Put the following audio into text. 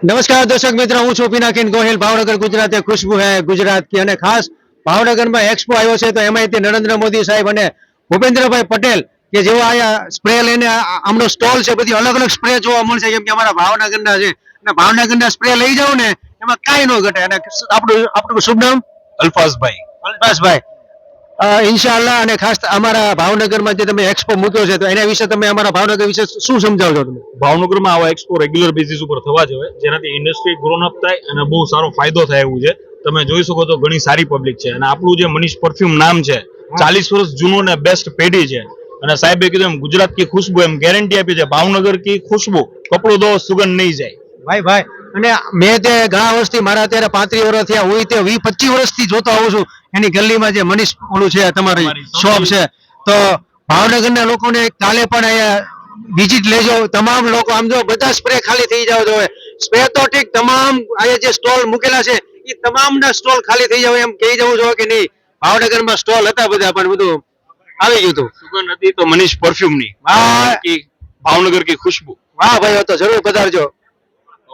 નમસ્કાર દર્શક મિત્રો, હું છું પિનાકીન ગોહિલ. ભાવનગર ગુજરાત એ ખુશ્બુ હે ગુજરાત की અને ખાસ ભાવનગરમાં એક્સપો આવ્યો છે તો એમાંથી નરેન્દ્ર મોદી સાહેબ અને ભૂપેન્દ્રભાઈ પટેલ કે જેઓ આયા સ્પ્રે લઈને આમનો સ્ટોલ છે, બધી અલગ અલગ સ્પ્રે જોવા મળશે કેમ કે અમારા ભાવનગરના છે અને ભાવનગરના સ્પ્રે લઈ જાવ ને એમાં કાંઈ ન ઘટે. અને આપણું આપણું શુભ નામ અલ્ફાઝભાઈ. અલ્પાસભાઈ. ઇન્શાઅલ્લાહ. અને ખાસ અમારા ભાવનગરમાં જે તમે એક્સપો મૂક્યો છે તો એના વિશે તમે અમારા ભાવનગર વિશે શું સમજાવજો તમે? ભાવનગરમાં આવા એક્સપો રેગ્યુલર બેઝિસ ઉપર થવા જોઈએ, જેનાથી ઇન્ડસ્ટ્રી ગ્રોન અપ થાય અને બહુ સારો ફાયદો થાય એવું છે. તમે જોઈ શકો તો ઘણી સારી પબ્લિક છે અને આપણું જે મનીષ પરફ્યુમ નામ છે 40 વર્ષ જૂનું ને બેસ્ટ પેઢી છે. અને સાહેબે કીધું એમ ગુજરાત કી ખુશ્બુ, એમ ગેરંટી આપી છે ભાવનગર કી ખુશ્બુ, કપડું દો સુગંધ નહીં જાય. ભાઈ ભાઈ. અને મેં તે ઘણા વર્ષથી, મારા અત્યારે 35 વર્ષ થયા, હું તે 20-25 વર્ષથી જોતો આવું છું એની ગલીમાં જે મનીષ ઓલું છે તમારી શોપ છે. તો ભાવનગરના લોકોને કાલે પણ અહીંયા વિઝિટ લેજો. તમામ લોકો આમ જો બધા સ્પ્રે ખાલી થઈ જાવ જોઈએ. સ્પ્રે તો ઠીક, તમામ અહીંયા જે સ્ટોલ મૂકેલા છે એ તમામના સ્ટોલ ખાલી થઈ જાવ એમ કહી જવું જોઈએ કે નહીં. ભાવનગરમાં સ્ટોલ હતા બધા પણ બધું આવી ગયું હતું. સુગંધ હતી તો મનીષ પરફ્યુમ ની. વાહ ભાવનગર કી ખુશ્બુ. વાહ ભાઈ, તો જરૂર પધારજો.